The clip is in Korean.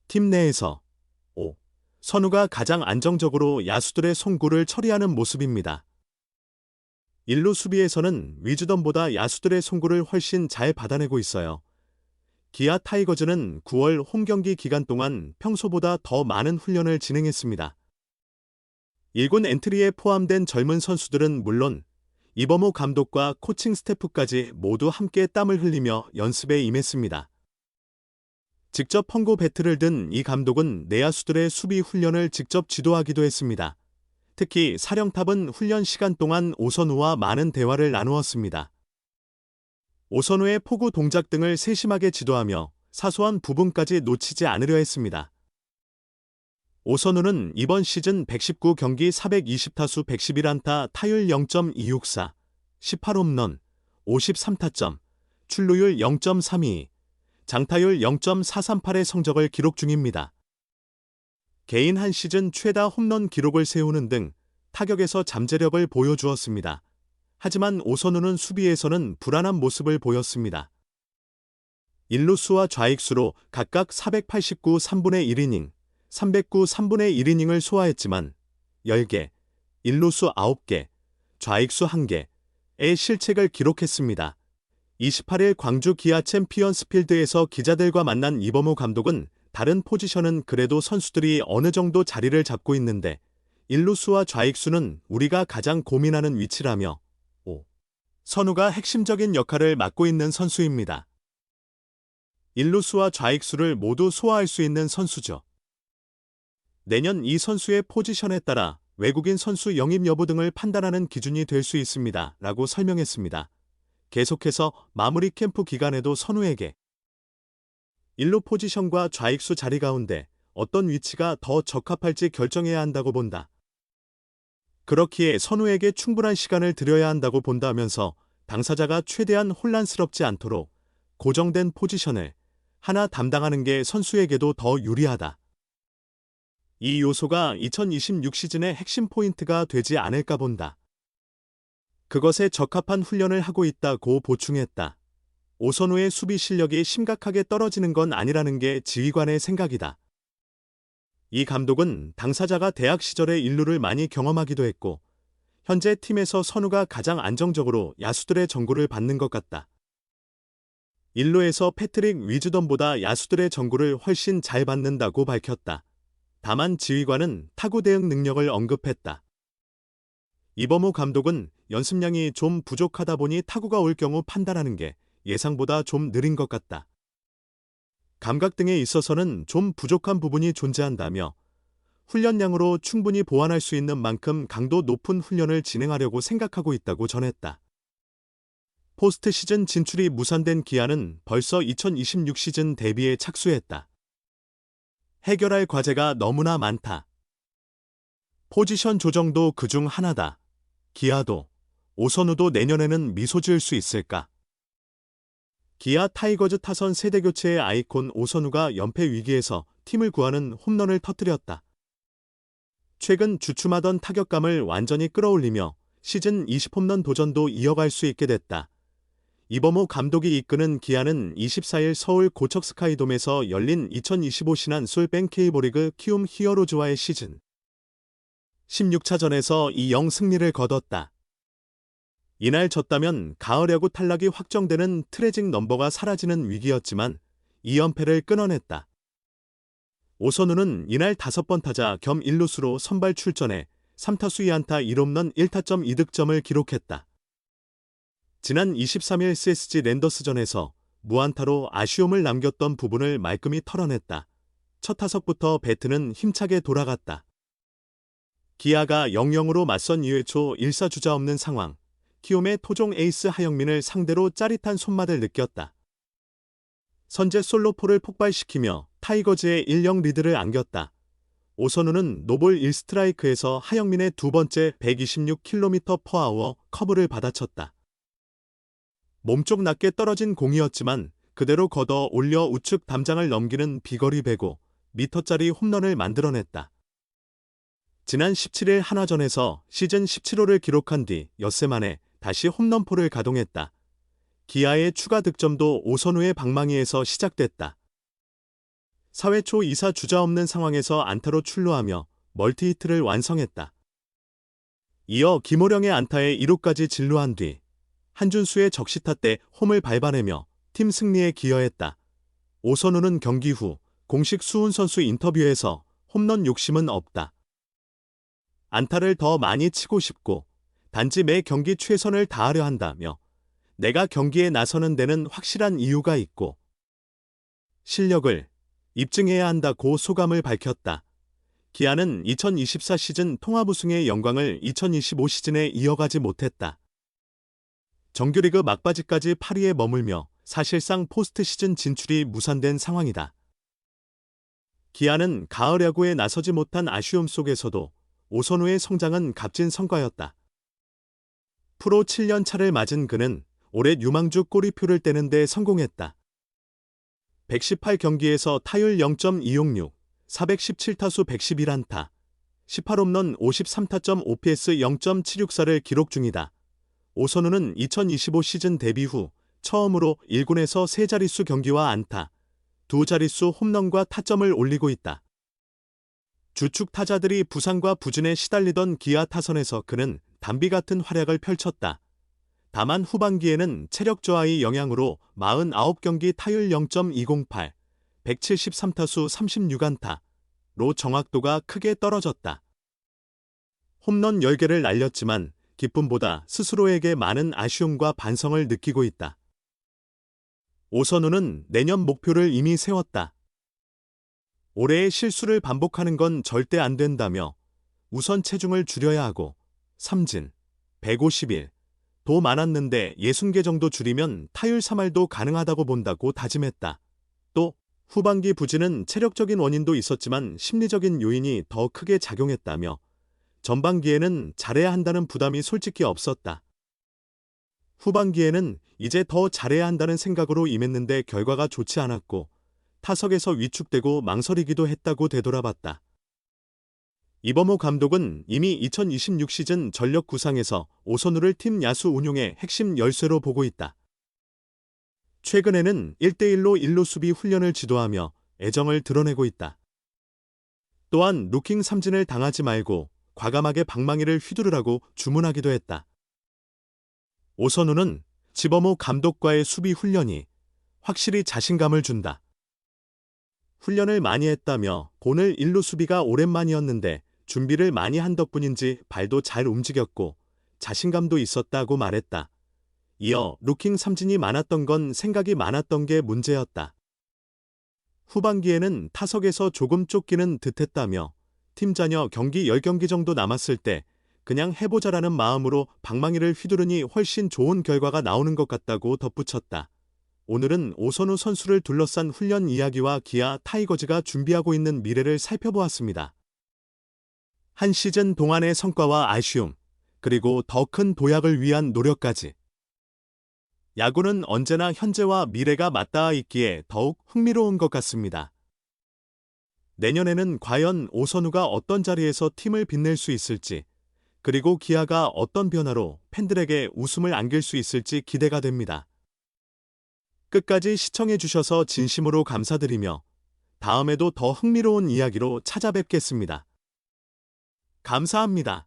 팀 내에서 5. 선우가 가장 안정적으로 야수들의 송구를 처리하는 모습입니다. 1루 수비에서는 위즈덤보다 야수들의 송구를 훨씬 잘 받아내고 있어요. 기아 타이거즈는 9월 홈경기 기간 동안 평소보다 더 많은 훈련을 진행했습니다. 1군 엔트리에 포함된 젊은 선수들은 물론 이범호 감독과 코칭 스태프까지 모두 함께 땀을 흘리며 연습에 임했습니다. 직접 펑고 배트를 든 이 감독은 내야수들의 수비 훈련을 직접 지도하기도 했습니다. 특히 사령탑은 훈련 시간 동안 오선우와 많은 대화를 나누었습니다. 오선우의 포구 동작 등을 세심하게 지도하며 사소한 부분까지 놓치지 않으려 했습니다. 오선우는 이번 시즌 119경기 420타수 111안타 타율 0.264, 18홈런, 53타점, 출루율 0.32, 장타율 0.438의 성적을 기록 중입니다. 개인 한 시즌 최다 홈런 기록을 세우는 등 타격에서 잠재력을 보여주었습니다. 하지만 오선우는 수비에서는 불안한 모습을 보였습니다. 1루수와 좌익수로 각각 489 3분의 1이닝, 309 3분의 1이닝을 소화했지만 10개, 1루수 9개, 좌익수 1개의 실책을 기록했습니다. 28일 광주 기아 챔피언스 필드에서 기자들과 만난 이범호 감독은 다른 포지션은 그래도 선수들이 어느 정도 자리를 잡고 있는데 1루수와 좌익수는 우리가 가장 고민하는 위치라며 5. 선우가 핵심적인 역할을 맡고 있는 선수입니다. 1루수와 좌익수를 모두 소화할 수 있는 선수죠. 내년 이 선수의 포지션에 따라 외국인 선수 영입 여부 등을 판단하는 기준이 될 수 있습니다. 라고 설명했습니다. 계속해서 마무리 캠프 기간에도 선우에게 1루 포지션과 좌익수 자리 가운데 어떤 위치가 더 적합할지 결정해야 한다고 본다. 그렇기에 선우에게 충분한 시간을 드려야 한다고 본다면서 당사자가 최대한 혼란스럽지 않도록 고정된 포지션을 하나 담당하는 게 선수에게도 더 유리하다. 이 요소가 2026 시즌의 핵심 포인트가 되지 않을까 본다. 그것에 적합한 훈련을 하고 있다고 보충했다. 오선우의 수비 실력이 심각하게 떨어지는 건 아니라는 게 지휘관의 생각이다. 이 감독은 당사자가 대학 시절에 1루를 많이 경험하기도 했고 현재 팀에서 선우가 가장 안정적으로 야수들의 전구를 받는 것 같다. 1루에서 패트릭 위즈덤보다 야수들의 전구를 훨씬 잘 받는다고 밝혔다. 다만 지휘관은 타구 대응 능력을 언급했다. 이범호 감독은 연습량이 좀 부족하다 보니 타구가 올 경우 판단하는 게 예상보다 좀 느린 것 같다. 감각 등에 있어서는 좀 부족한 부분이 존재한다며 훈련량으로 충분히 보완할 수 있는 만큼 강도 높은 훈련을 진행하려고 생각하고 있다고 전했다. 포스트 시즌 진출이 무산된 기아는 벌써 2026 시즌 데뷔에 착수했다. 해결할 과제가 너무나 많다. 포지션 조정도 그중 하나다. 기아도, 오선우도 내년에는 미소 지을 수 있을까? 기아 타이거즈 타선 세대교체의 아이콘 오선우가 연패 위기에서 팀을 구하는 홈런을 터뜨렸다. 최근 주춤하던 타격감을 완전히 끌어올리며 시즌 20홈런 도전도 이어갈 수 있게 됐다. 이범호 감독이 이끄는 기아는 24일 서울 고척 스카이돔에서 열린 2025 신한솔 뱅케이볼리그 키움 히어로즈와의 시즌 16차전에서 2-0 승리를 거뒀다. 이날 졌다면 가을 야구 탈락이 확정되는 트래직 넘버가 사라지는 위기였지만 2연패를 끊어냈다. 오선우는 이날 5번 타자 겸 1루수로 선발 출전해 3타수 2안타 1홈런 1타점 2득점을 기록했다. 지난 23일 CSG 랜더스전에서 무안타로 아쉬움을 남겼던 부분을 말끔히 털어냈다. 첫 타석부터 배트는 힘차게 돌아갔다. 기아가 0-0으로 맞선 2회 초 1사주자 없는 상황. 키움의 토종 에이스 하영민을 상대로 짜릿한 손맛을 느꼈다. 선제 솔로포를 폭발시키며 타이거즈의 1-0 리드를 안겼다. 오선우는 노볼 1스트라이크에서 하영민의 두 번째 126km/h 커브를 받아쳤다. 몸쪽 낮게 떨어진 공이었지만 그대로 걷어 올려 우측 담장을 넘기는 비거리 105m짜리 홈런을 만들어냈다. 지난 17일 한화전에서 시즌 17호를 기록한 뒤 엿새 만에 다시 홈런포를 가동했다. 기아의 추가 득점도 오선우의 방망이에서 시작됐다. 4회 초 2사 주자 없는 상황에서 안타로 출루하며 멀티히트를 완성했다. 이어 김호령의 안타에 2루까지 진루한 뒤 한준수의 적시타 때 홈을 밟아내며 팀 승리에 기여했다. 오선우는 경기 후 공식 수훈 선수 인터뷰에서 홈런 욕심은 없다. 안타를 더 많이 치고 싶고 단지 매 경기 최선을 다하려 한다며 내가 경기에 나서는 데는 확실한 이유가 있고 실력을 입증해야 한다고 소감을 밝혔다. 기아는 2024 시즌 통합 우승의 영광을 2025 시즌에 이어가지 못했다. 정규리그 막바지까지 8위에 머물며 사실상 포스트 시즌 진출이 무산된 상황이다. 기아는 가을 야구에 나서지 못한 아쉬움 속에서도 오선우의 성장은 값진 성과였다. 프로 7년 차를 맞은 그는 올해 유망주 꼬리표를 떼는 데 성공했다. 118경기에서 타율 0.266, 417타수 111안타, 18홈런 53타점 OPS 0.764를 기록 중이다. 오선우는 2025 시즌 데뷔 후 처음으로 1군에서 3자릿수 경기와 안타, 2자릿수 홈런과 타점을 올리고 있다. 주축 타자들이 부상과 부진에 시달리던 기아 타선에서 그는 담비 같은 활약을 펼쳤다. 다만 후반기에는 체력 저하의 영향으로 49경기 타율 0.208, 173타수 36안타로 정확도가 크게 떨어졌다. 홈런 10개를 날렸지만 기쁨보다 스스로에게 많은 아쉬움과 반성을 느끼고 있다. 오선우는 내년 목표를 이미 세웠다. 올해의 실수를 반복하는 건 절대 안 된다며 우선 체중을 줄여야 하고 삼진 151, 도 많았는데 60개 정도 줄이면 타율 3할도 가능하다고 본다고 다짐했다. 또 후반기 부진은 체력적인 원인도 있었지만 심리적인 요인이 더 크게 작용했다며 전반기에는 잘해야 한다는 부담이 솔직히 없었다. 후반기에는 이제 더 잘해야 한다는 생각으로 임했는데 결과가 좋지 않았고 타석에서 위축되고 망설이기도 했다고 되돌아봤다. 이범호 감독은 이미 2026 시즌 전력 구상에서 오선우를 팀 야수 운용의 핵심 열쇠로 보고 있다. 최근에는 1대1로 일루 수비 훈련을 지도하며 애정을 드러내고 있다. 또한 루킹 삼진을 당하지 말고 과감하게 방망이를 휘두르라고 주문하기도 했다. 오선우는 지범호 감독과의 수비 훈련이 확실히 자신감을 준다. 훈련을 많이 했다며 오늘 일루 수비가 오랜만이었는데 준비를 많이 한 덕분인지 발도 잘 움직였고 자신감도 있었다고 말했다. 이어 루킹 삼진이 많았던 건 생각이 많았던 게 문제였다. 후반기에는 타석에서 조금 쫓기는 듯했다며 팀 자녀 경기 10경기 정도 남았을 때 그냥 해보자라는 마음으로 방망이를 휘두르니 훨씬 좋은 결과가 나오는 것 같다고 덧붙였다. 오늘은 오선우 선수를 둘러싼 훈련 이야기와 기아 타이거즈가 준비하고 있는 미래를 살펴보았습니다. 한 시즌 동안의 성과와 아쉬움, 그리고 더 큰 도약을 위한 노력까지. 야구는 언제나 현재와 미래가 맞닿아 있기에 더욱 흥미로운 것 같습니다. 내년에는 과연 오선우가 어떤 자리에서 팀을 빛낼 수 있을지, 그리고 기아가 어떤 변화로 팬들에게 웃음을 안길 수 있을지 기대가 됩니다. 끝까지 시청해주셔서 진심으로 감사드리며 다음에도 더 흥미로운 이야기로 찾아뵙겠습니다. 감사합니다.